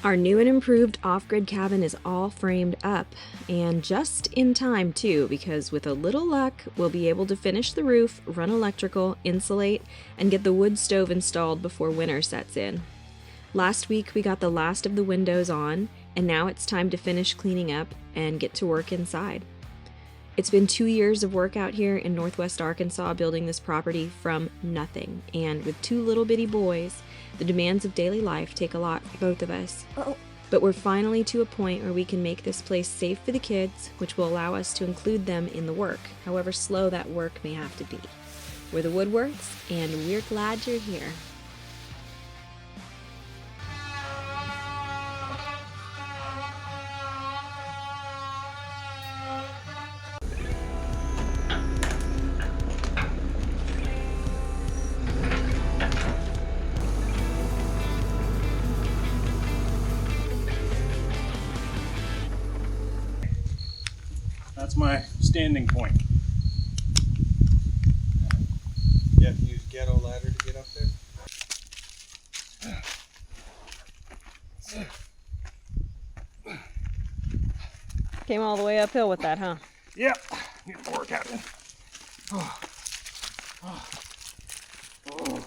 Our new and improved off-grid cabin is all framed up, and just in time too, because with a little luck, we'll be able to finish the roof, run electrical, insulate, and get the wood stove installed before winter sets in. Last week we got the last of the windows on, and now it's time to finish cleaning up and get to work inside. It's been 2 years of work out here in Northwest Arkansas building this property from nothing, and with 2 little bitty boys, the demands of daily life take a lot for both of us. But we're finally to a point where we can make this place safe for the kids, which will allow us to include them in the work, however slow that work may have to be. We're the Woodworths, and we're glad you're here. That's my standing point. You have to use ghetto ladder to get up there? Came all the way uphill with that, huh? Yep. Need a workout in. Oh. Oh. Oh.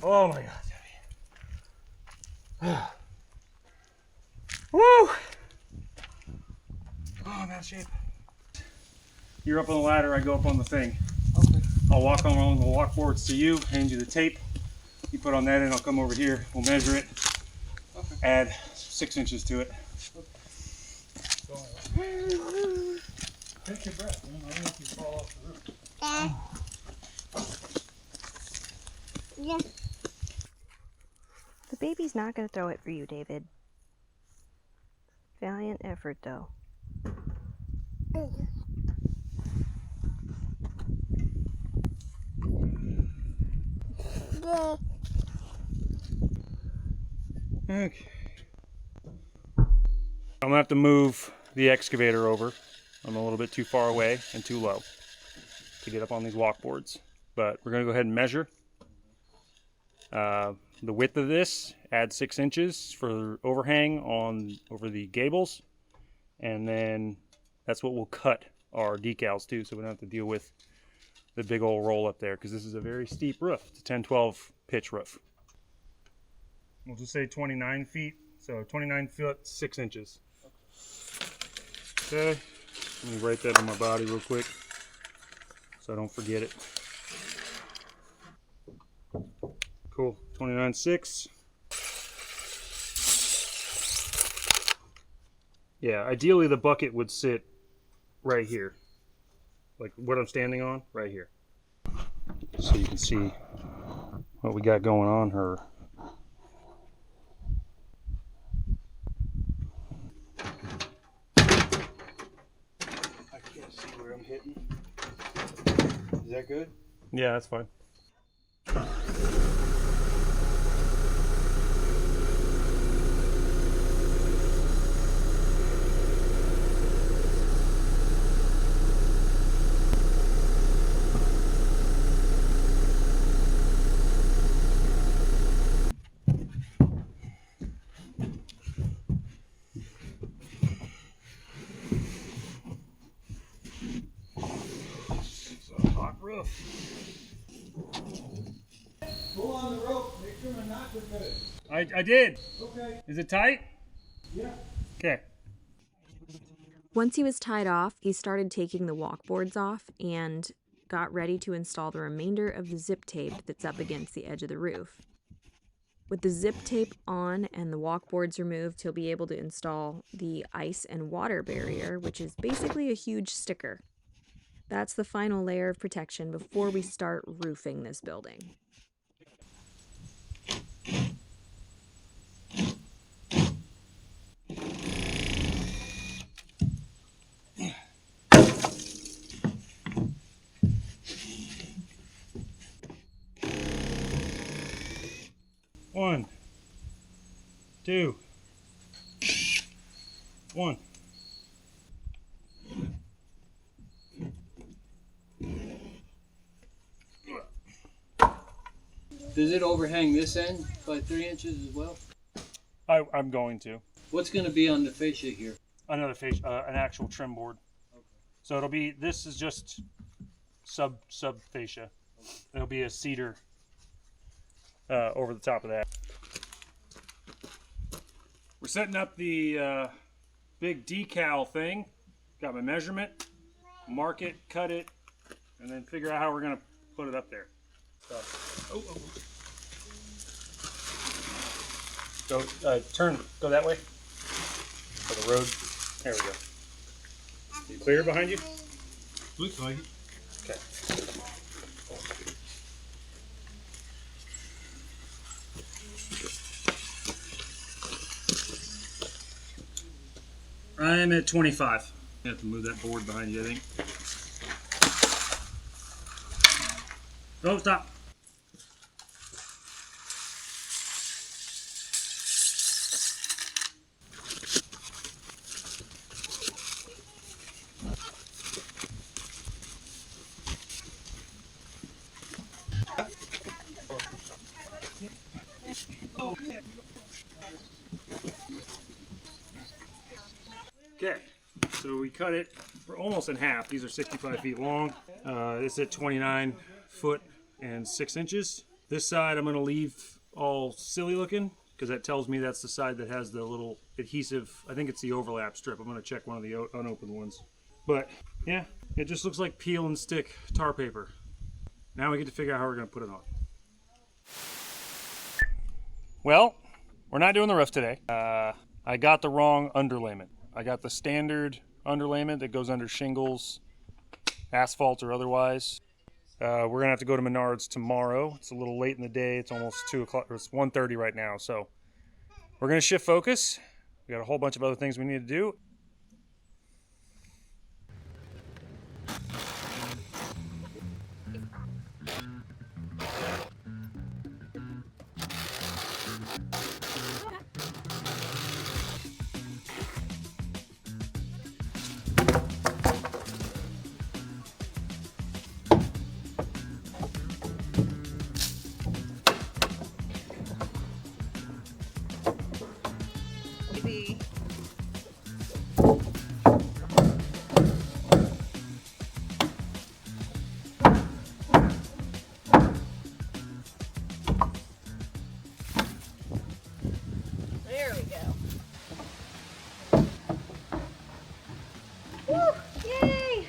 Oh my God. Woo! Oh, I'm out of shape. You're up on the ladder, I go up on the thing. Okay. I'll walk along the walk boards to you, hand you the tape. You put on that and I'll come over here, we'll measure it, Okay. add 6 inches to it. Take your breath, man. I don't know if you fall off the roof. Yeah. The baby's not going to throw it for you, David. Valiant effort, though. Okay. I'm gonna have to move the excavator over. I'm a little bit too far away and too low to get up on these walk boards. But we're gonna go ahead and measure. The width of this, add 6 inches for overhang over the gables. And then that's what we'll cut our decals to, so we don't have to deal with the big old roll up there, because this is a very steep roof. It's a 10-12 pitch roof. We'll just say 29 feet, so 29 foot 6 inches. Okay, let me write that on my body real quick so I don't forget it. Cool, 29.6. Yeah, ideally the bucket would sit right here, like what I'm standing on, right here. So you can see what we got going on here. I can't see where I'm hitting. Is that good? Yeah, that's fine. Pull on the rope, make sure my knots are good. I did. Okay. Is it tight? Yeah. Okay. Once he was tied off, he started taking the walk boards off and got ready to install the remainder of the zip tape that's up against the edge of the roof. With the zip tape on and the walk boards removed, he'll be able to install the ice and water barrier, which is basically a huge sticker. That's the final layer of protection before we start roofing this building. One, two, one. Does it overhang this end by 3 inches as well? I'm going to. What's going to be on the fascia here? Another fascia, an actual trim board. Okay. So it'll be, this is just sub fascia. It'll be a cedar over the top of that. We're setting up the big decal thing. Got my measurement, mark it, cut it, and then figure out how we're gonna put it up there. So, go that way. For the road. There we go. You clear behind you? Looks like it. Okay. I'm at 25. You have to move that board behind you, I think. Oh, stop. Okay, so we cut it for almost in half. These are 65 feet long. It's at 29 foot and 6 inches. This side I'm going to leave all silly looking because that tells me that's the side that has the little adhesive. I think it's the overlap strip. I'm going to check one of the unopened ones. But yeah, it just looks like peel and stick tar paper. Now we get to figure out how we're going to put it on. Well, we're not doing the roof today. I got the wrong underlayment. I got the standard underlayment that goes under shingles, asphalt or otherwise. We're gonna have to go to Menards tomorrow. It's a little late in the day. It's almost 2 o'clock. It's 1:30 right now. So we're gonna shift focus. We got a whole bunch of other things we need to do. There we go. Woo! Yay!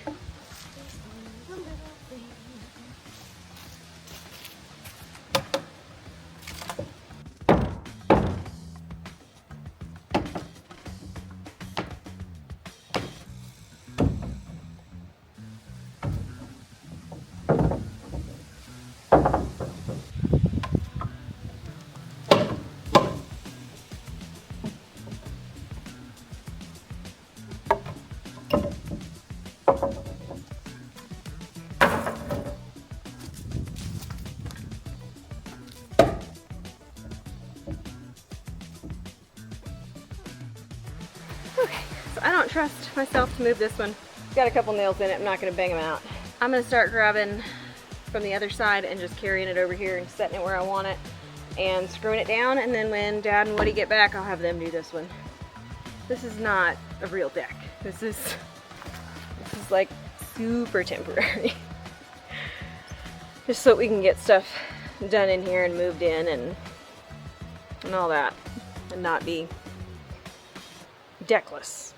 Okay, so I don't trust myself to move this one. It's got a couple nails in it. I'm not going to bang them out. I'm going to start grabbing from the other side and just carrying it over here and setting it where I want it and screwing it down, and then when Dad and Woody get back, I'll have them do this one. This is not a real deck. This is like super temporary. Just so we can get stuff done in here and moved in and all that, and not be deckless.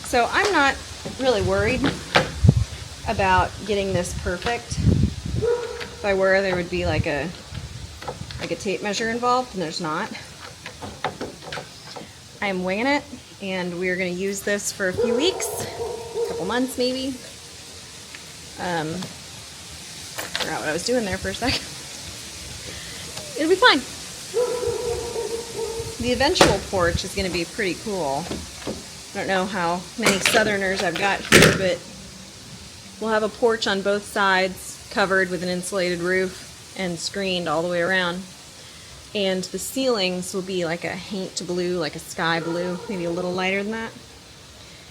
So I'm not really worried about getting this perfect. If I were, there would be like a tape measure involved, and there's not. I'm winging it, and we're going to use this for a few weeks, a couple months maybe. Forgot what I was doing there for a second. It'll be fine. The eventual porch is going to be pretty cool. I don't know how many southerners I've got here, but we'll have a porch on both sides covered with an insulated roof and screened all the way around. And the ceilings will be like a haint blue, like a sky blue, maybe a little lighter than that.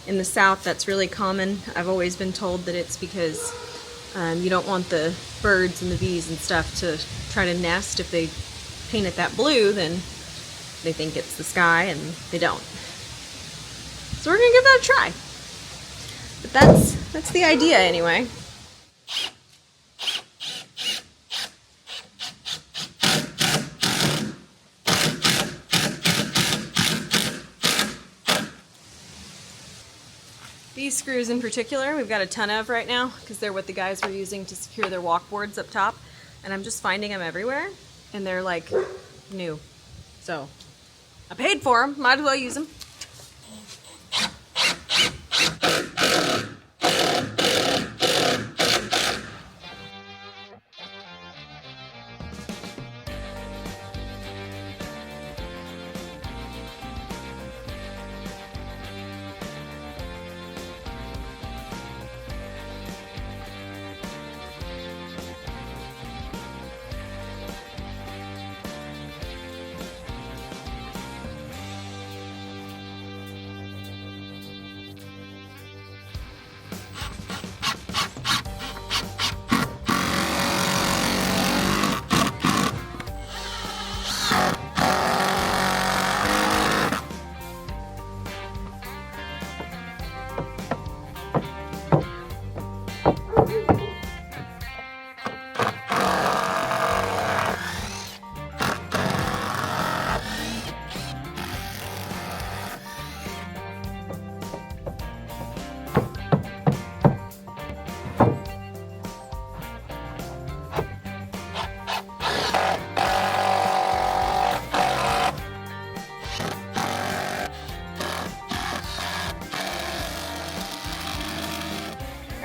In the South, that's really common. I've always been told that it's because you don't want the birds and the bees and stuff to try to nest. If they paint it that blue, then they think it's the sky, and they don't. So we're gonna give that a try. But that's the idea anyway. These screws in particular, we've got a ton of right now because they're what the guys were using to secure their walkboards up top. And I'm just finding them everywhere, and they're like new. So I paid for them, might as well use them.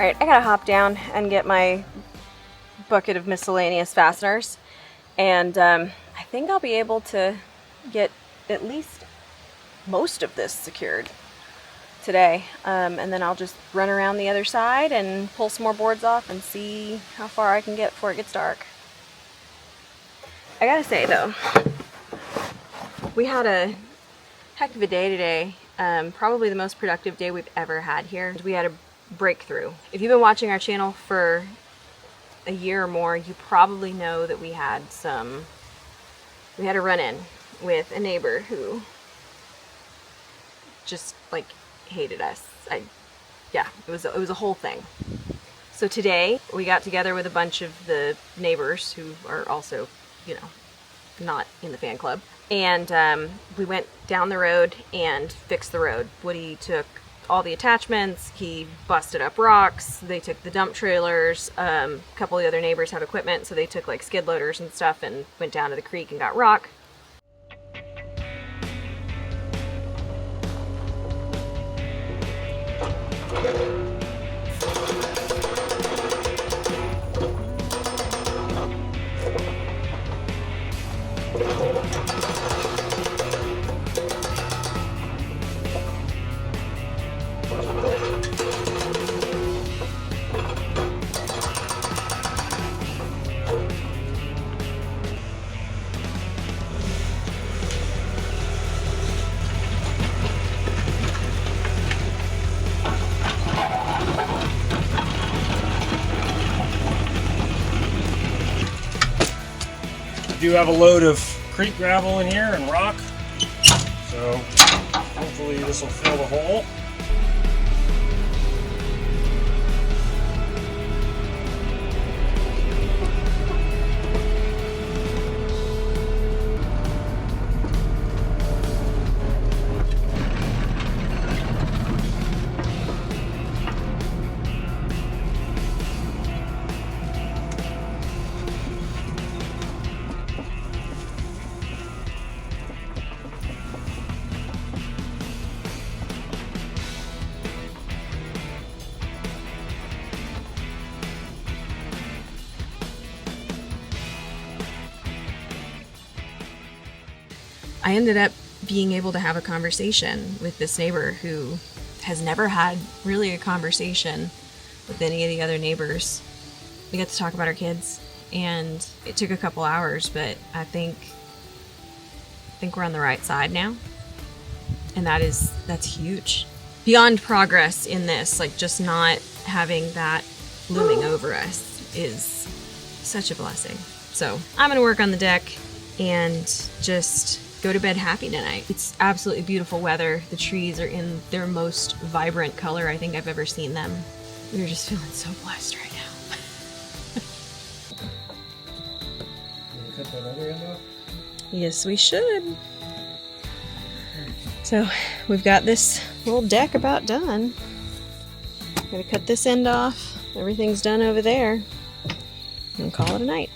Alright, I gotta hop down and get my bucket of miscellaneous fasteners, and I think I'll be able to get at least most of this secured today, and then I'll just run around the other side and pull some more boards off and see how far I can get before it gets dark. I gotta say though, we had a heck of a day today, probably the most productive day we've ever had here. We had a breakthrough. If you've been watching our channel for a year or more, you probably know that we had a run-in with a neighbor who just like hated us. Yeah, it was a whole thing. So today we got together with a bunch of the neighbors who are also, you know, not in the fan club, and we went down the road and fixed the road. Woody took all the attachments, he busted up rocks, they took the dump trailers, a couple of the other neighbors have equipment, so they took like skid loaders and stuff and went down to the creek and got rock. We do have a load of creek gravel in here and rock, so hopefully this will fill the hole. I ended up being able to have a conversation with this neighbor who has never had really a conversation with any of the other neighbors. We got to talk about our kids, and it took a couple hours, but I think we're on the right side now. And that's huge. Beyond progress in this, like just not having that looming over us is such a blessing. So I'm gonna work on the deck and just go to bed happy tonight. It's absolutely beautiful weather. The trees are in their most vibrant color I think I've ever seen them. We're just feeling so blessed right now. Can you cut that other end off? Yes, we should. So we've got this little deck about done. Gonna cut this end off. Everything's done over there. And call it a night.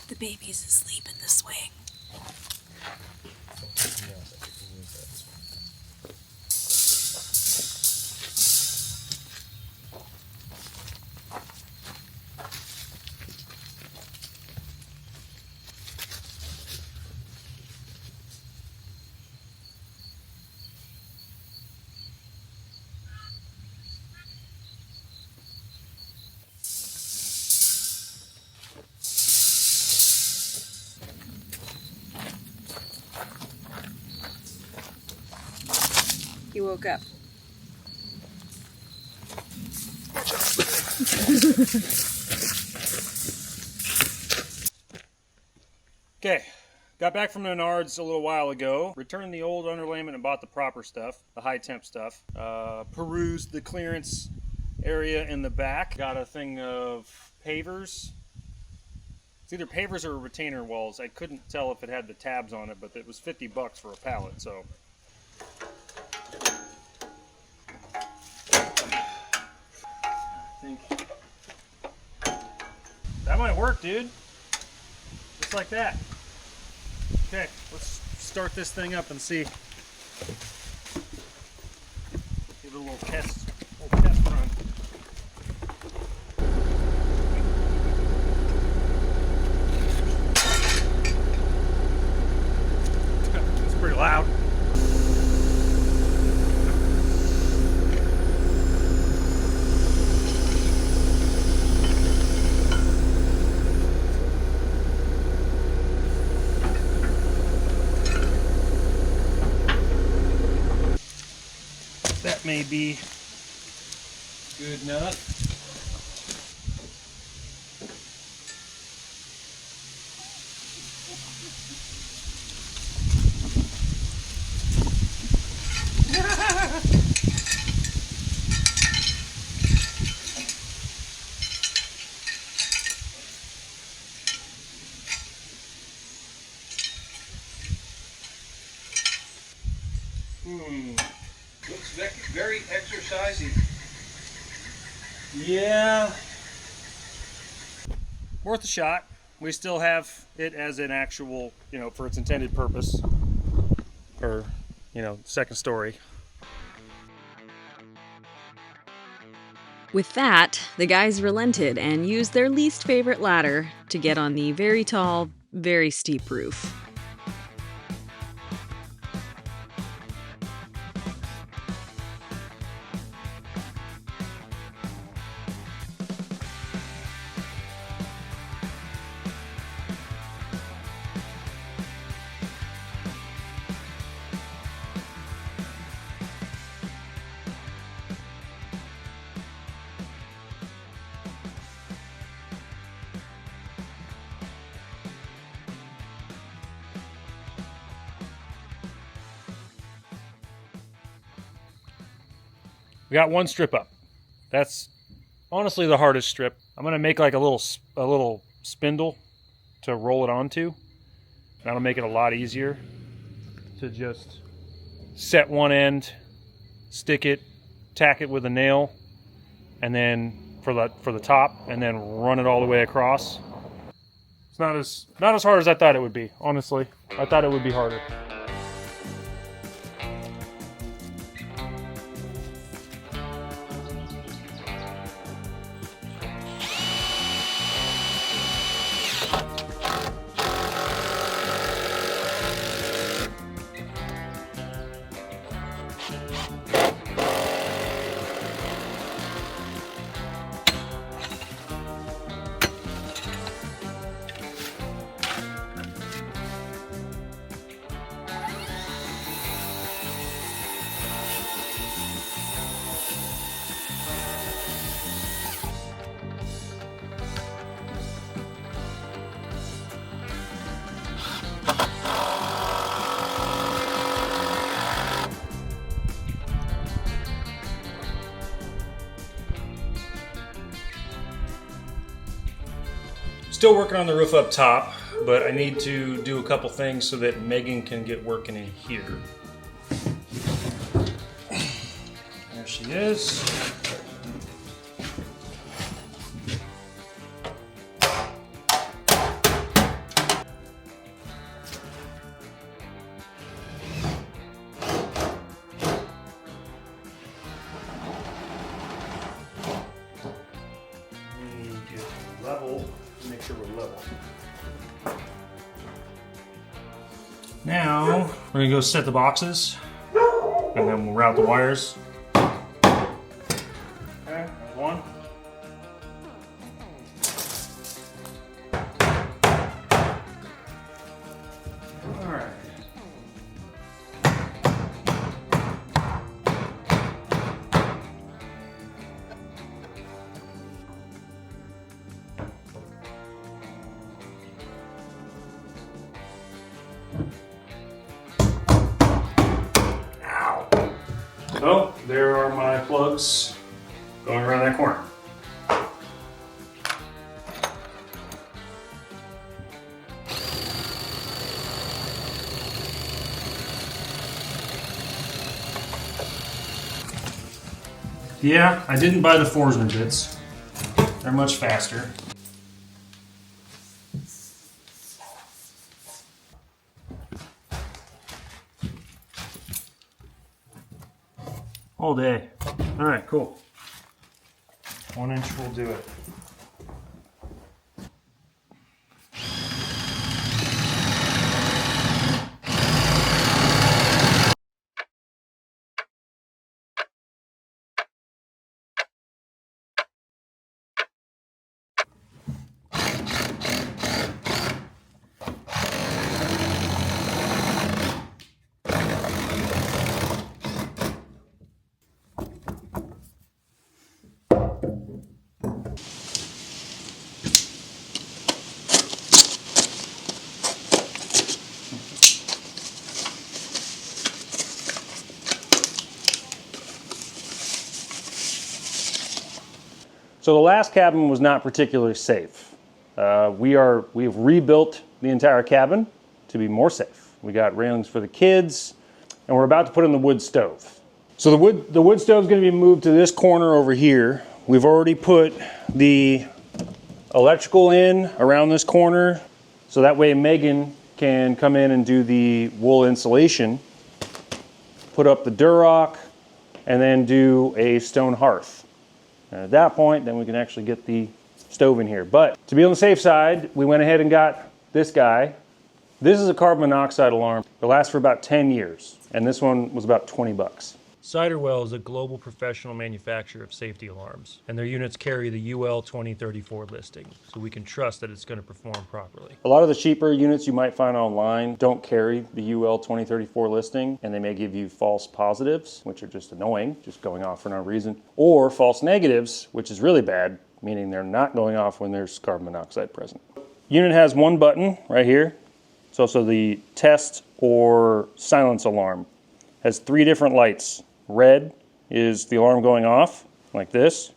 The baby's asleep in the swing. He woke up. Okay, got back from Menards a little while ago, returned the old underlayment and bought the proper stuff, the high temp stuff. Perused the clearance area in the back. Got a thing of pavers. It's either pavers or retainer walls. I couldn't tell if it had the tabs on it, but it was $50 for a pallet, so. I think that might work, dude. Just like that. Okay, let's start this thing up and see. Give it a little test run. It's pretty loud. That may be good enough. Looks very exercising. Yeah. Worth a shot. We still have it as an actual, for its intended purpose. Or, second story. With that, the guys relented and used their least favorite ladder to get on the very tall, very steep roof. We got one strip up. That's honestly the hardest strip. I'm gonna make like a little spindle to roll it onto. That'll make it a lot easier to just set one end, stick it, tack it with a nail, and then for the top, and then run it all the way across. It's not as hard as I thought it would be, honestly. I thought it would be harder. Still working on the roof up top, but I need to do a couple things so that Megan can get working in here. There she is. Level. Make sure we're level. Now we're gonna go set the boxes and then we'll route the wires. Okay, that's one. All right. So there are my plugs going around that corner. Yeah, I didn't buy the Forsman bits. They're much faster. All day. All right, cool. 1 inch will do it. So the last cabin was not particularly safe. We've rebuilt the entire cabin to be more safe. We got railings for the kids, and we're about to put in the wood stove. So the wood stove is going to be moved to this corner over here. We've already put the electrical in around this corner, so that way Megan can come in and do the wool insulation, put up the Durock, and then do a stone hearth. And at that point, then we can actually get the stove in here. But to be on the safe side, we went ahead and got this guy. This is a carbon monoxide alarm. It lasts for about 10 years, and this one was about 20 bucks. Siterwell is a global professional manufacturer of safety alarms, and their units carry the UL 2034 listing, so we can trust that it's going to perform properly. A lot of the cheaper units you might find online don't carry the UL 2034 listing, and they may give you false positives, which are just annoying, just going off for no reason, or false negatives, which is really bad, meaning they're not going off when there's carbon monoxide present. Unit has one button right here. It's also the test or silence alarm. Has 3 different lights. Red is the alarm going off, like this.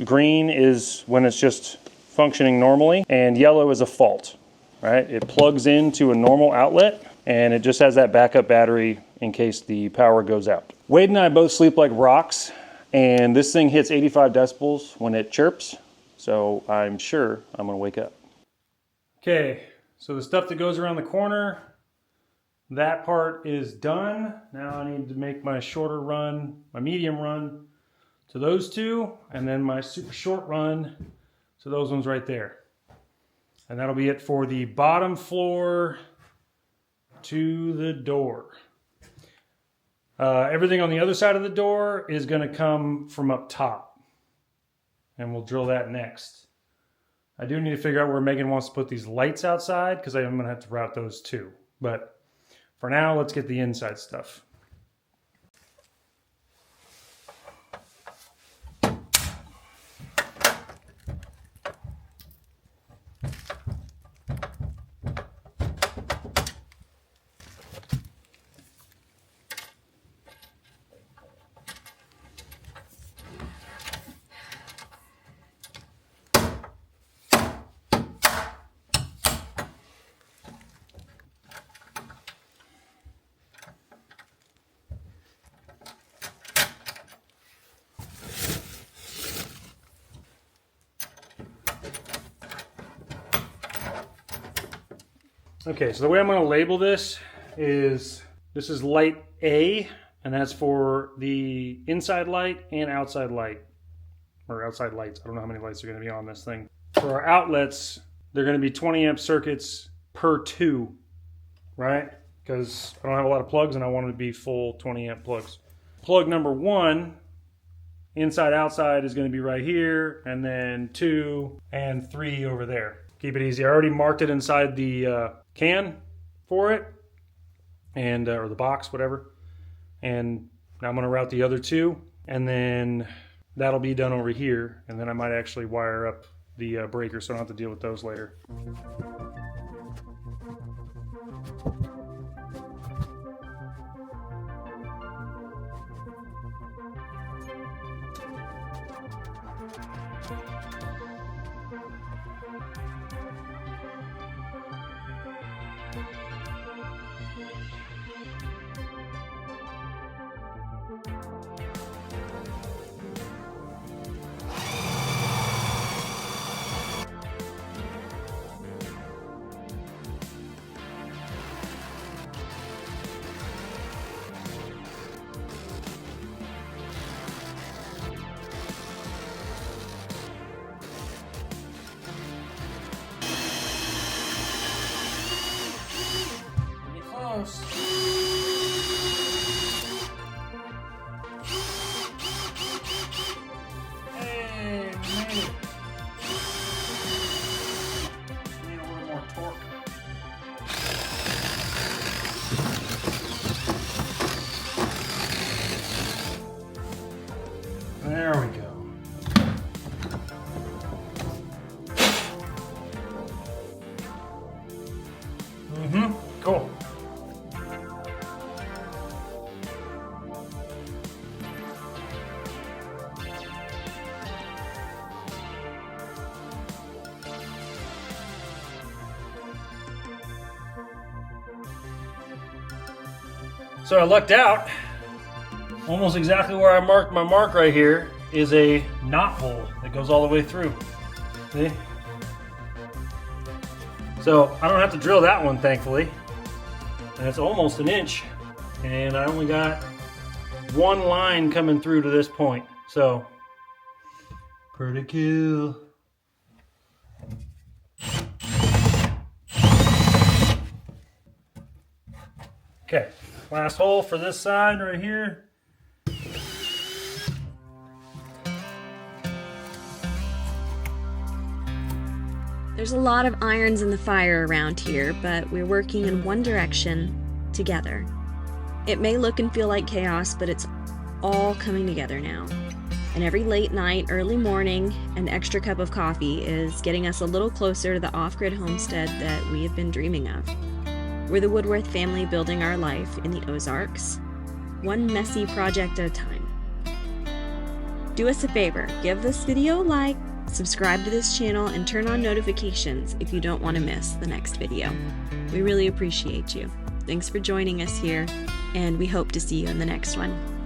Green is when it's just functioning normally, and yellow is a fault, right? It plugs into a normal outlet, and it just has that backup battery in case the power goes out. Wade and I both sleep like rocks, and this thing hits 85 decibels when it chirps, so I'm sure I'm gonna wake up. Okay, so the stuff that goes around the corner, that part is done. Now I need to make my shorter run, my medium run to those two, and then my super short run to those ones right there. And that'll be it for the bottom floor to the door. Everything on the other side of the door is going to come from up top. And we'll drill that next. I do need to figure out where Megan wants to put these lights outside, because I'm going to have to route those too. But for now, let's get the inside stuff. Okay, so the way I'm going to label this is light A, and that's for the inside light and outside light, or outside lights. I don't know how many lights are going to be on this thing. For our outlets, they're going to be 20 amp circuits per 2, right? Because I don't have a lot of plugs and I want them to be full 20 amp plugs. Plug number 1, inside outside, is going to be right here, and then 2 and 3 over there. Keep it easy. I already marked it inside the can for it, and or the box, whatever. And now I'm going to route the other 2, and then that'll be done over here. And then I might actually wire up the breaker, so I don't have to deal with those later. Hey, made it. Need a little more torque. There we go. Cool. So I lucked out. Almost exactly where I marked my mark right here is a knot hole that goes all the way through. See? So I don't have to drill that one, thankfully. And it's almost an inch. And I only got one line coming through to this point. So, pretty cool. Okay, last hole for this side right here. There's a lot of irons in the fire around here, but we're working in one direction together. It may look and feel like chaos, but it's all coming together now. And every late night, early morning, an extra cup of coffee is getting us a little closer to the off-grid homestead that we have been dreaming of. We're the Woodworth family building our life in the Ozarks, one messy project at a time. Do us a favor, give this video a like, subscribe to this channel, and turn on notifications if you don't want to miss the next video. We really appreciate you. Thanks for joining us here, and we hope to see you in the next one.